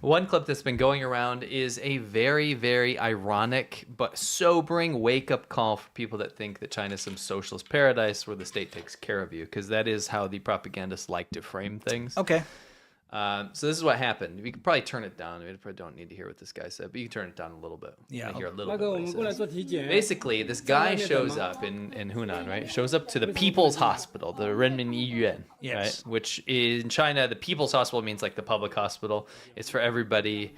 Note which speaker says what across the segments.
Speaker 1: One clip that's been going around is a very, very ironic but sobering wake-up call for people that think that China's some socialist paradise where the state takes care of you, because that is how the propagandists like to frame things.
Speaker 2: Okay.
Speaker 1: So this is what happened. We could probably turn it down. We probably don't need to hear what this guy said, but you can turn it down a little bit.
Speaker 2: Yeah.
Speaker 1: Hear a little bit what he says. Basically, this guy shows up in Hunan, right? Shows up to the People's Hospital, the Renmin Yiyuan, right? Which in China, the People's Hospital means like the public hospital. It's for everybody.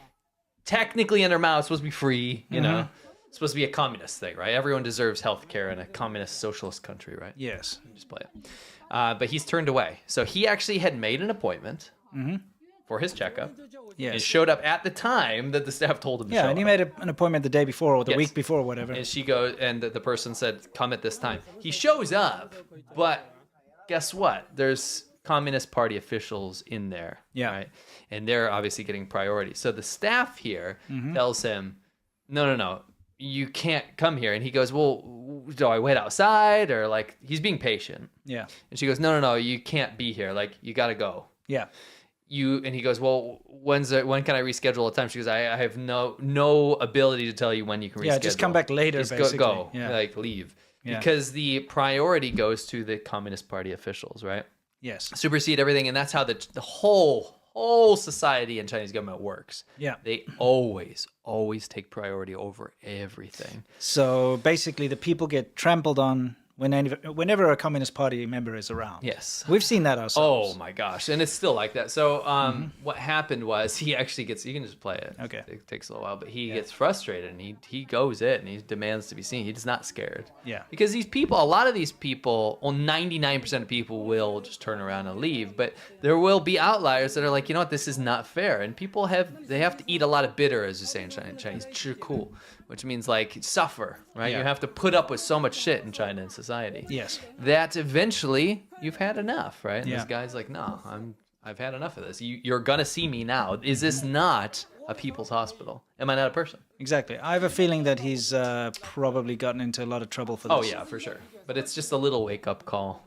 Speaker 1: Technically, in their mouth, it's supposed to be free, you know? It's supposed to be a communist thing, right? Everyone deserves health care in a communist socialist country, right?
Speaker 2: Yes.
Speaker 1: Just play it. But he's turned away. So he actually had made an appointment for his checkup.
Speaker 2: Yes.
Speaker 1: And showed up at the time that the staff told him to show up.
Speaker 2: And he made an appointment the day before or the week before or whatever.
Speaker 1: And she goes, and the person said, come at this time. He shows up, but guess what? There's Communist Party officials in there.
Speaker 2: Yeah.
Speaker 1: Right? And they're obviously getting priority. So the staff here tells him, no, you can't come here. And he goes, well, do I wait outside? Or like, he's being patient.
Speaker 2: Yeah.
Speaker 1: And she goes, no, you can't be here. Like, you got to go.
Speaker 2: Yeah.
Speaker 1: And he goes, well, when can I reschedule a time? She goes, I have no ability to tell you when you can reschedule.
Speaker 2: Yeah, just come back later,
Speaker 1: just
Speaker 2: basically.
Speaker 1: Go,
Speaker 2: yeah.
Speaker 1: like leave.
Speaker 2: Yeah.
Speaker 1: Because the priority goes to the Communist Party officials, right?
Speaker 2: Yes.
Speaker 1: Supersede everything, and that's how the whole society and Chinese government works.
Speaker 2: Yeah.
Speaker 1: They always take priority over everything.
Speaker 2: So basically the people get trampled on whenever a Communist Party member is around.
Speaker 1: Yes.
Speaker 2: We've seen that ourselves.
Speaker 1: Oh my gosh. And it's still like that. So what happened was he actually gets, you can just play it.
Speaker 2: Okay.
Speaker 1: It takes a little while, but he gets frustrated and he goes in and he demands to be seen. He's not scared.
Speaker 2: Yeah.
Speaker 1: Because these people, a lot of these people, well, 99% of people will just turn around and leave, but there will be outliers that are like, you know what, this is not fair. And people have to eat a lot of bitter, as you say in Chinese, 吃苦, which means like suffer, right?
Speaker 2: Yeah.
Speaker 1: You have to put up with so much shit in China and society.
Speaker 2: Yes.
Speaker 1: That eventually you've had enough, right? And
Speaker 2: Yeah.
Speaker 1: this guy's like, no, I've had enough of this. You're gonna see me now. Is this not a people's hospital? Am I not a person?
Speaker 2: Exactly. I have a feeling that he's probably gotten into a lot of trouble for this.
Speaker 1: Oh yeah, for sure. But it's just a little wake-up call.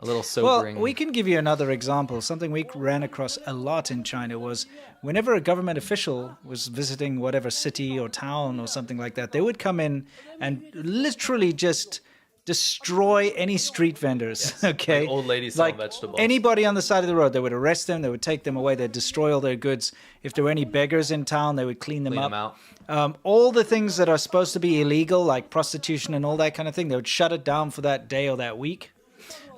Speaker 1: A little sobering.
Speaker 2: Well, we can give you another example. Something we ran across a lot in China was whenever a government official was visiting whatever city or town or something like that, they would come in and literally just destroy any street vendors.
Speaker 1: Yes.
Speaker 2: Okay,
Speaker 1: Like old ladies selling vegetables.
Speaker 2: Anybody on the side of the road, they would arrest them. They would take them away. They'd destroy all their goods. If there were any beggars in town, they would clean them up. All the things that are supposed to be illegal, like prostitution and all that kind of thing, they would shut it down for that day or that week.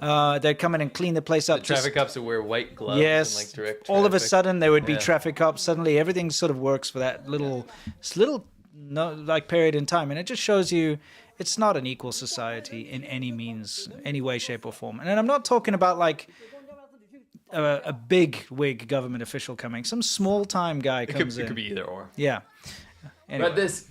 Speaker 2: They'd come in and clean the place up.
Speaker 1: The traffic cops would wear white gloves.
Speaker 2: Yes.
Speaker 1: And like direct
Speaker 2: all of a
Speaker 1: traffic.
Speaker 2: sudden there would be traffic cops. Suddenly everything sort of works for that little period in time, and it just shows you it's not an equal society in any means, any way, shape, or form. And I'm not talking about like a big wig government official coming. Some small time guy comes in.
Speaker 1: It could be either or.
Speaker 2: Yeah. Anyway.
Speaker 1: But this.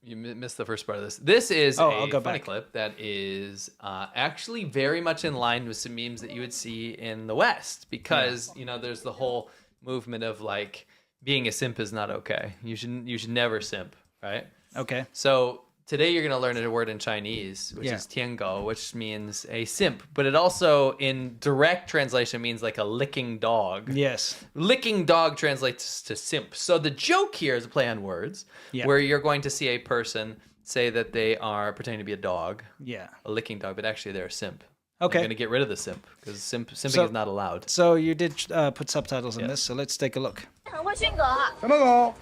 Speaker 1: You missed the first part of this. This is
Speaker 2: I'll go
Speaker 1: funny
Speaker 2: back.
Speaker 1: clip that is actually very much in line with some memes that you would see in the West, because there's the whole movement of like being a simp is not okay. You should never simp, right?
Speaker 2: Okay.
Speaker 1: So today you're going to learn a word in Chinese, which is tiangou, which means a simp. But it also, in direct translation, means like a licking dog.
Speaker 2: Yes.
Speaker 1: Licking dog translates to simp. So the joke here is a play on words, where you're going to see a person say that they are pretending to be a dog, a licking dog, but actually they're a simp.
Speaker 2: Okay.
Speaker 1: I'm going to get rid of the simp, because simping is not allowed.
Speaker 2: So you did put subtitles on this, so let's take a look.
Speaker 3: 什么狗？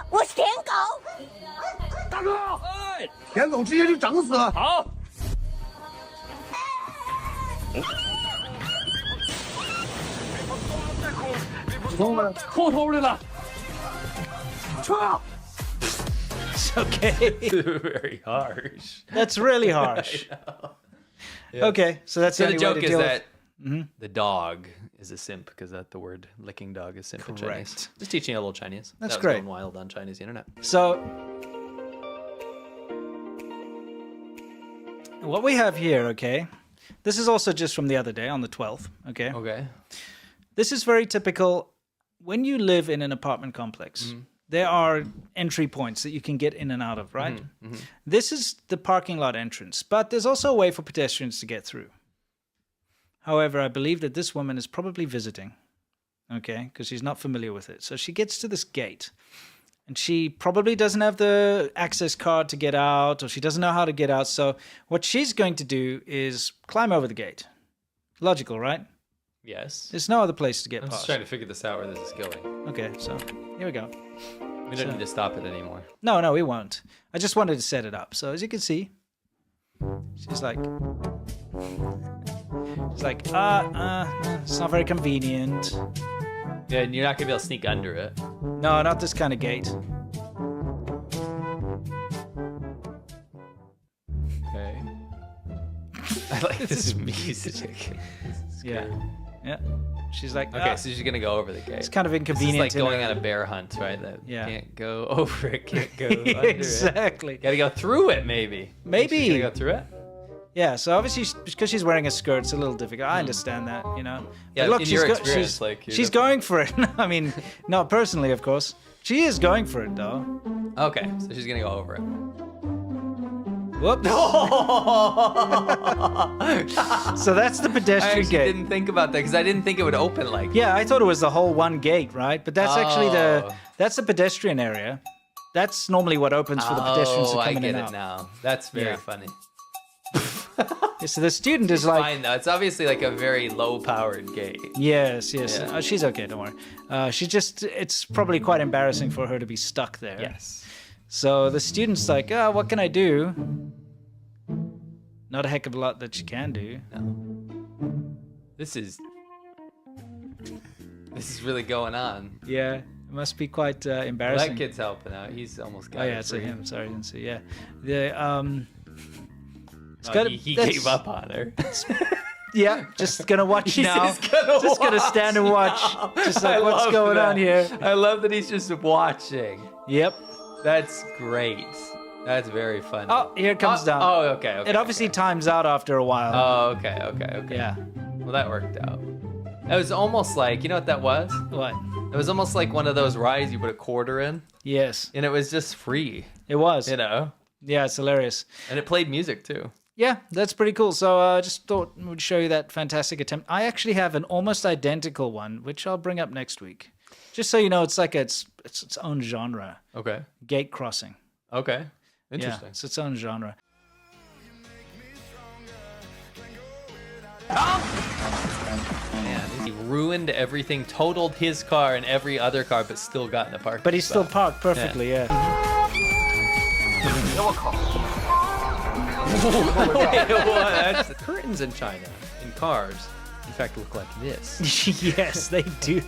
Speaker 3: 我是舔狗。大哥，舔狗直接就整死。好。后头的了。撤。
Speaker 2: Okay.
Speaker 1: Very harsh.
Speaker 2: That's really harsh. Okay, so that's
Speaker 1: So
Speaker 2: the
Speaker 1: the
Speaker 2: only way
Speaker 1: joke
Speaker 2: to
Speaker 1: is
Speaker 2: deal
Speaker 1: that
Speaker 2: with...
Speaker 1: the dog is a simp, because the word licking dog is simp in Chinese.
Speaker 2: Correct.
Speaker 1: Just teaching you a little Chinese.
Speaker 2: That's
Speaker 1: that was
Speaker 2: great.
Speaker 1: Going wild on Chinese internet.
Speaker 2: So what we have here, okay, this is also just from the other day on the 12th, okay?
Speaker 1: Okay.
Speaker 2: This is very typical. When you live in an apartment complex, there are entry points that you can get in and out of, right? This is the parking lot entrance, but there's also a way for pedestrians to get through. However, I believe that this woman is probably visiting, okay, because she's not familiar with it. So she gets to this gate, and she probably doesn't have the access card to get out, or she doesn't know how to get out. So what she's going to do is climb over the gate. Logical, right?
Speaker 1: Yes.
Speaker 2: There's no other place to get
Speaker 1: I'm
Speaker 2: past.
Speaker 1: just trying to figure this out where this is going.
Speaker 2: Okay, so here we go.
Speaker 1: We don't need to stop it anymore.
Speaker 2: No, we won't. I just wanted to set it up. So as you can see, she's like, it's not very convenient.
Speaker 1: Yeah, and you're not gonna be able to sneak under it.
Speaker 2: No, not this kind of gate.
Speaker 1: Okay. I like this music.
Speaker 2: Yeah. She's like,
Speaker 1: Okay, so she's gonna go over the gate.
Speaker 2: it's kind of inconvenient.
Speaker 1: It's like going on a bear hunt, right? That can't go over it, can't go under
Speaker 2: exactly.
Speaker 1: it. Gotta go through it, maybe.
Speaker 2: Maybe.
Speaker 1: She's gonna go through it?
Speaker 2: Yeah, so obviously, because she's wearing a skirt, it's a little difficult. I understand that, you know.
Speaker 1: Yeah,
Speaker 2: but look,
Speaker 1: in your experience,
Speaker 2: she's going for it. I mean, not personally, of course. She is going for it, though.
Speaker 1: Okay, so she's gonna go over it.
Speaker 2: Whoops. So that's the
Speaker 1: I
Speaker 2: pedestrian
Speaker 1: actually
Speaker 2: gate.
Speaker 1: didn't think about that because I didn't think it would open like that.
Speaker 2: Yeah, I thought it was the whole one gate, right? But that's actually
Speaker 1: Oh.
Speaker 2: that's the pedestrian area. That's normally what opens for the pedestrians who
Speaker 1: Oh,
Speaker 2: are
Speaker 1: I
Speaker 2: coming
Speaker 1: get
Speaker 2: in
Speaker 1: it
Speaker 2: and out.
Speaker 1: now. That's very
Speaker 2: Yeah.
Speaker 1: funny.
Speaker 2: Yeah, so the student is like,
Speaker 1: Fine though. It's obviously like a very low-powered gate.
Speaker 2: yes.
Speaker 1: Yeah.
Speaker 2: She's okay, don't worry. It's probably quite embarrassing for her to be stuck there.
Speaker 1: Yes.
Speaker 2: So the student's like, what can I do? Not a heck of a lot that she can do.
Speaker 1: No. This is really going on.
Speaker 2: Yeah, it must be quite
Speaker 1: Well,
Speaker 2: embarrassing.
Speaker 1: that kid's helping out. He's almost got
Speaker 2: Oh
Speaker 1: it
Speaker 2: yeah, it's
Speaker 1: free.
Speaker 2: him. Sorry, I didn't see. Yeah, it's
Speaker 1: Oh,
Speaker 2: gotta-
Speaker 1: he
Speaker 2: that's-
Speaker 1: gave up on her.
Speaker 2: Yeah, just gonna watch
Speaker 1: He's
Speaker 2: now.
Speaker 1: just gonna
Speaker 2: stand and watch.
Speaker 1: now.
Speaker 2: Just
Speaker 1: I
Speaker 2: like, what's
Speaker 1: love
Speaker 2: going
Speaker 1: that.
Speaker 2: on here?
Speaker 1: I love that he's just watching.
Speaker 2: Yep.
Speaker 1: That's great. That's very funny.
Speaker 2: Oh, here it comes down.
Speaker 1: Oh, okay.
Speaker 2: It obviously times out after a while.
Speaker 1: Oh, okay.
Speaker 2: Yeah.
Speaker 1: Well, that worked out. It was almost like, you know what that was?
Speaker 2: What?
Speaker 1: It was almost like one of those rides you put a quarter in,
Speaker 2: Yes,
Speaker 1: and it was just free,
Speaker 2: it was.
Speaker 1: you know?
Speaker 2: Yeah, it's hilarious.
Speaker 1: And it played music too.
Speaker 2: Yeah, that's pretty cool. So I just thought we'd show you that fantastic attempt. I actually have an almost identical one, which I'll bring up next week. Just so you know, it's like it's its own genre.
Speaker 1: Okay.
Speaker 2: Gate crossing.
Speaker 1: Okay. Interesting.
Speaker 2: Yeah, it's its own genre.
Speaker 1: Man, he ruined everything, totaled his car and every other car, but still got in the park.
Speaker 2: But he's still parked perfectly, yeah.
Speaker 1: That's the curtains in China, in cars, in fact, look like this.
Speaker 2: Yes, they do.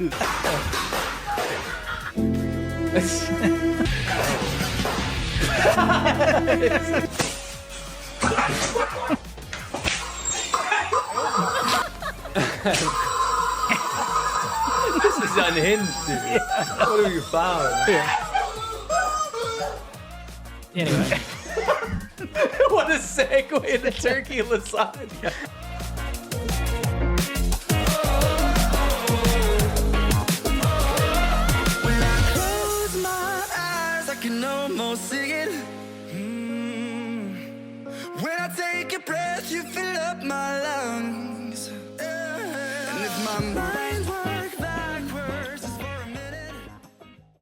Speaker 1: This is unhinged, dude. What have you found?
Speaker 2: Anyway.
Speaker 1: What a segue to turkey lasagna.
Speaker 4: Close my eyes, I can almost see it. When I take a breath, you fill up my lungs. And if my mind